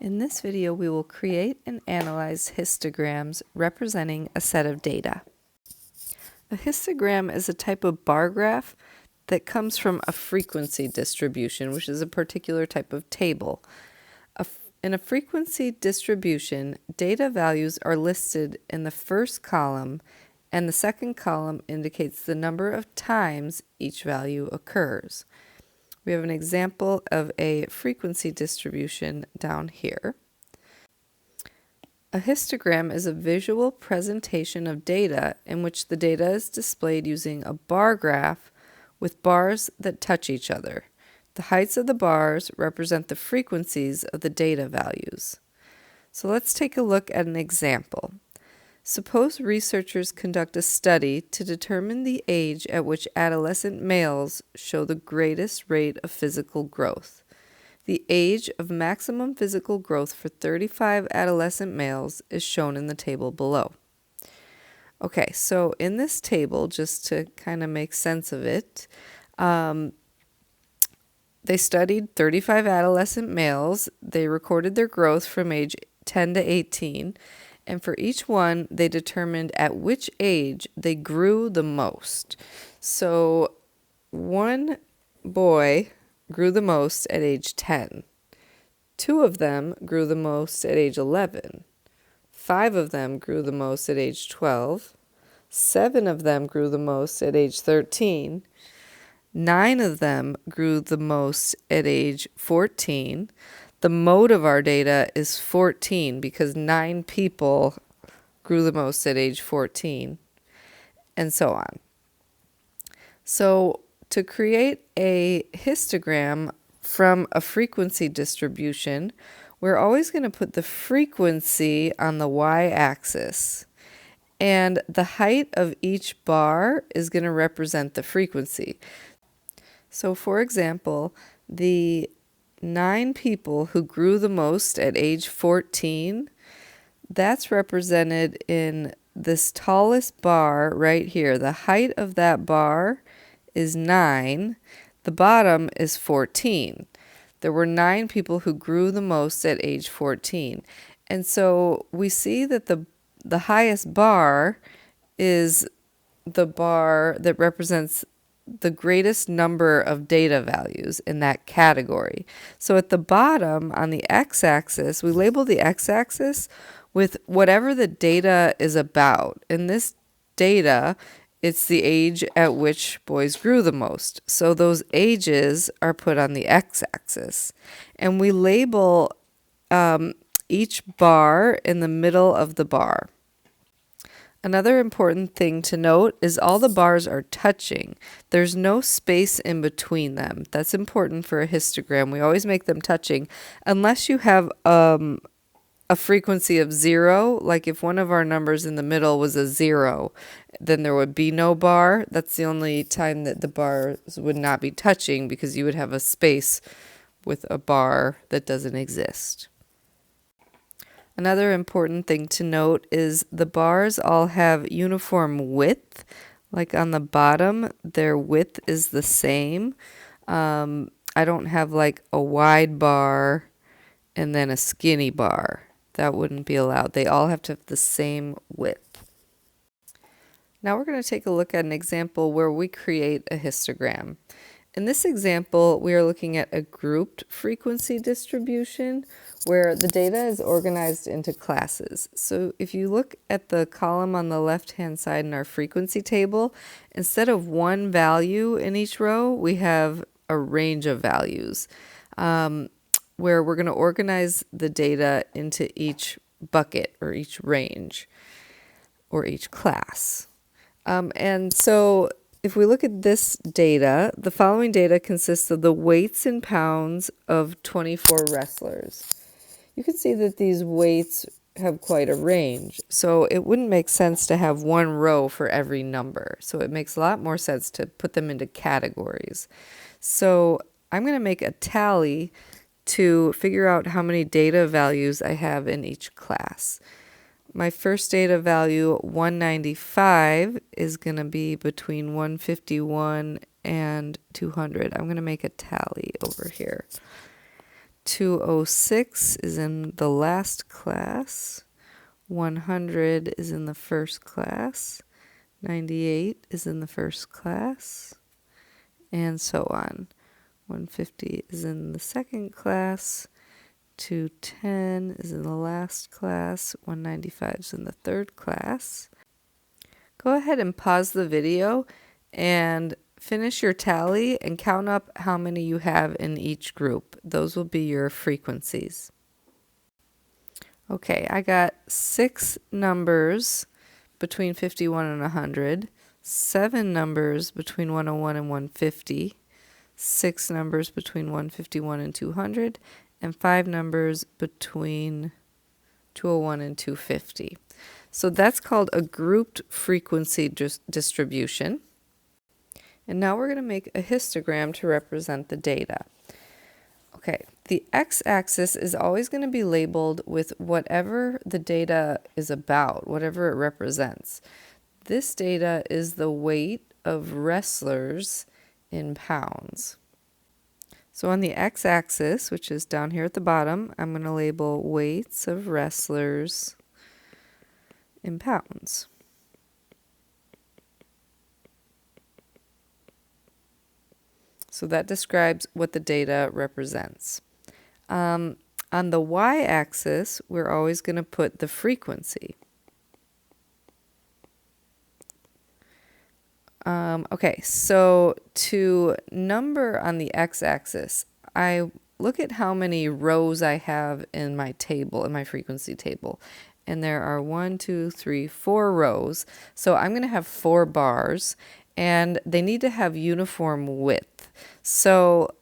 In this video, we will create and analyze histograms representing a set of data. A histogram is a type of bar graph that comes from a frequency distribution, which is a particular type of table. In a frequency distribution, data values are listed in the first column, and the second column indicates the number of times each value occurs. We have an example of a frequency distribution down here. A histogram is a visual presentation of data in which the data is displayed using a bar graph with bars that touch each other. The heights of the bars represent the frequencies of the data values. So let's take a look at an example. Suppose researchers conduct a study to determine the age at which adolescent males show the greatest rate of physical growth. The age of maximum physical growth for 35 adolescent males is shown in the table below. Okay, so in this table, just to kind of make sense of it, they studied 35 adolescent males. They recorded their growth from age 10 to 18. And for each one, they determined at which age they grew the most. So one boy grew the most at age 10. 2 of them grew the most at age 11. 5 of them grew the most at age 12. 7 of them grew the most at age 13. 9 of them grew the most at age 14. The mode of our data is 14 because 9 people grew the most at age 14, and so on. So to create a histogram from a frequency distribution, we're always going to put the frequency on the y-axis, and the height of each bar is going to represent the frequency. So for example, the 9 people who grew the most at age 14, that's represented in this tallest bar right here. The height of that bar is 9. The bottom is 14. There were 9 people who grew the most at age 14. And so we see that the highest bar is the bar that represents the greatest number of data values in that category. So at the bottom on the x-axis, we label the x-axis with whatever the data is about. In this data, it's the age at which boys grew the most. So those ages are put on the x-axis. And we label each bar in the middle of the bar. Another important thing to note is all the bars are touching. There's no space in between them. That's important for a histogram. We always make them touching unless you have a frequency of 0. Like if one of our numbers in the middle was a 0, then there would be no bar. That's the only time that the bars would not be touching, because you would have a space with a bar that doesn't exist. Another important thing to note is the bars all have uniform width. Like on the bottom, their width is the same. I don't have like a wide bar and then a skinny bar. That wouldn't be allowed. They all have to have the same width. Now we're going to take a look at an example where we create a histogram. In this example, we are looking at a grouped frequency distribution where the data is organized into classes. So if you look at the column on the left-hand side in our frequency table, instead of one value in each row, we have a range of values where we're going to organize the data into each bucket or each range or each class. And so if we look at this data, the following data consists of the weights in pounds of 24 wrestlers. You can see that these weights have quite a range, so it wouldn't make sense to have one row for every number. So it makes a lot more sense to put them into categories. So I'm going to make a tally to figure out how many data values I have in each class. My first data value, 195, is going to be between 151 and 200. I'm going to make a tally over here. 206 is in the last class. 100 is in the first class. 98 is in the first class. And so on. 150 is in the second class. 210 is in the last class. 195 is in the third class. Go ahead and pause the video and finish your tally and count up how many you have in each group. Those will be your frequencies. Okay, I got 6 numbers between 51 and 100, 7 numbers between 101 and 150, 6 numbers between 151 and 200, and 5 numbers between 201 and 250. So that's called a grouped frequency distribution. And now we're going to make a histogram to represent the data. Okay, the x-axis is always going to be labeled with whatever the data is about, whatever it represents. This data is the weight of wrestlers in pounds. So on the x-axis, which is down here at the bottom, I'm going to label weights of wrestlers in pounds. So that describes what the data represents. On the y-axis, we're always going to put the frequency. Okay, so to number on the x-axis, I look at how many rows I have in my table, in my frequency table. And there are 1, 2, 3, 4 rows. So I'm going to have 4 bars, and they need to have uniform width. So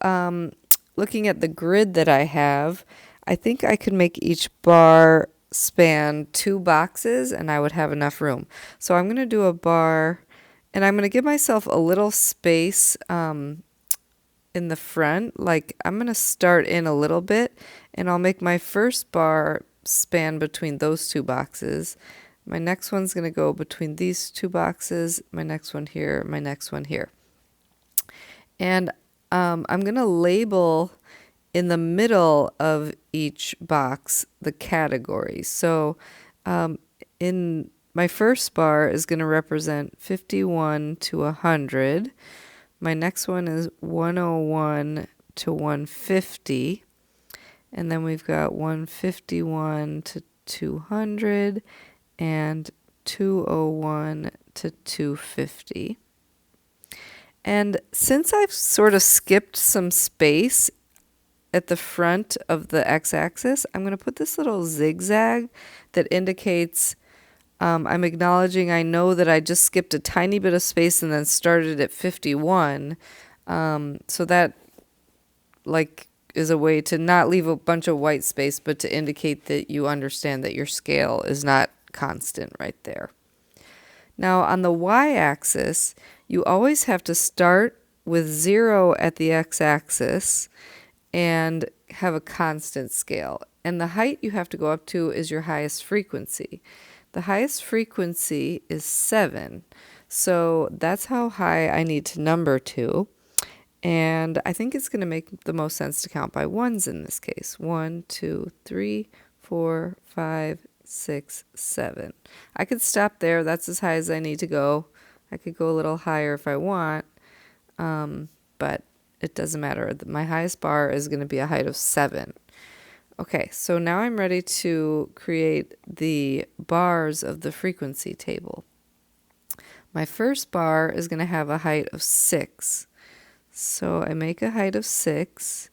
looking at the grid that I have, I think I could make each bar span 2 boxes, and I would have enough room. So I'm going to do a bar, and I'm going to give myself a little space in the front. Like I'm going to start in a little bit, and I'll make my first bar span between those 2 boxes. My next one's going to go between these 2 boxes, my next one here, my next one here. And I'm going to label in the middle of each box the category. So in my first bar is going to represent 51 to 100. My next one is 101 to 150. And then we've got 151 to 200 and 201 to 250. And since I've sort of skipped some space at the front of the x-axis, I'm going to put this little zigzag that indicates I'm acknowledging I know that I just skipped a tiny bit of space and then started at 51. So that is a way to not leave a bunch of white space, but to indicate that you understand that your scale is not constant right there. Now on the y-axis, you always have to start with 0 at the x-axis and have a constant scale. And the height you have to go up to is your highest frequency. The highest frequency is 7. So that's how high I need to number to. And I think it's going to make the most sense to count by ones in this case. 1, 2, 3, 4, 5, 6, 7. I could stop there. That's as high as I need to go. I could go a little higher if I want, but it doesn't matter. My highest bar is going to be a height of 7. Okay, so now I'm ready to create the bars of the frequency table. My first bar is going to have a height of 6. So I make a height of 6,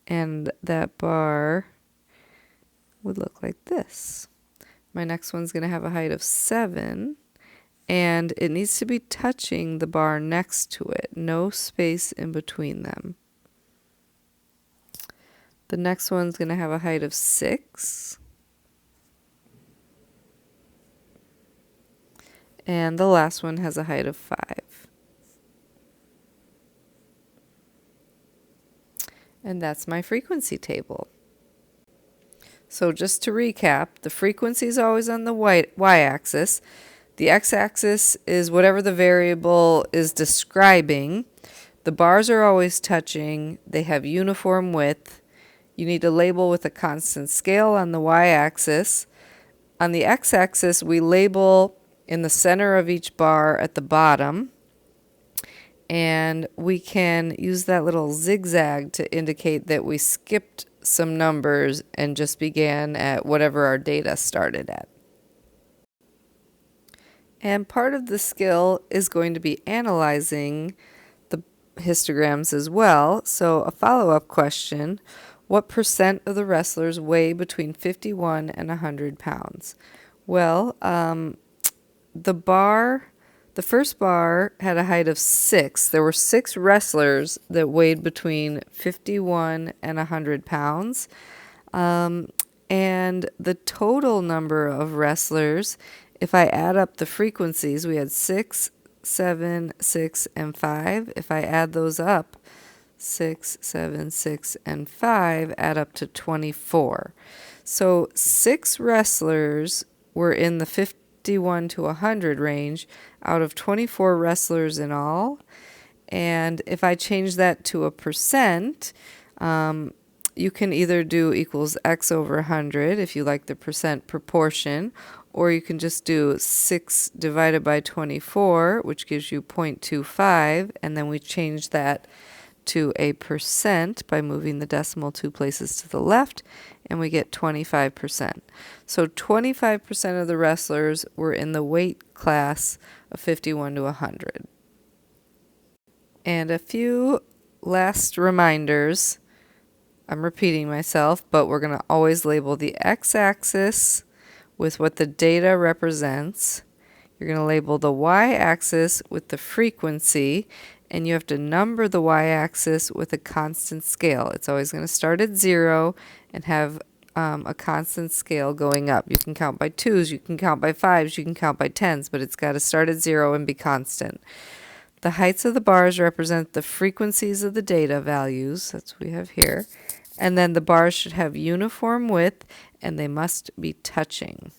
and that bar would look like this. My next one's going to have a height of 7, and it needs to be touching the bar next to it, no space in between them. The next one's going to have a height of 6. And the last one has a height of 5. And that's my frequency table. So just to recap, the frequency is always on the y-axis. The x-axis is whatever the variable is describing. The bars are always touching. They have uniform width. You need to label with a constant scale on the y-axis. On the x-axis, we label in the center of each bar at the bottom, and we can use that little zigzag to indicate that we skipped some numbers and just began at whatever our data started at. And part of the skill is going to be analyzing the histograms as well. So a follow-up question: what percent of the wrestlers weigh between 51 and 100 pounds? Well, the first bar had a height of 6. There were 6 wrestlers that weighed between 51 and 100 pounds. And the total number of wrestlers, if I add up the frequencies, we had 6, 7, 6, and 5. If I add those up, 6, 7, 6, and 5 add up to 24. So 6 wrestlers were in the 51 to 100 range out of 24 wrestlers in all. And if I change that to a percent, you can either do equals x over 100 if you like the percent proportion, or you can just do 6 divided by 24, which gives you 0.25, and then we change that to a percent by moving the decimal 2 places to the left, and we get 25%. So 25% of the wrestlers were in the weight class of 51 to 100. And a few last reminders. I'm repeating myself, but we're going to always label the x-axis with what the data represents. You're going to label the y-axis with the frequency, and you have to number the y-axis with a constant scale. It's always going to start at 0 and have a constant scale going up. You can count by 2s, you can count by 5s, you can count by 10s, but it's got to start at 0 and be constant. The heights of the bars represent the frequencies of the data values. That's what we have here. And then the bars should have uniform width, and they must be touching.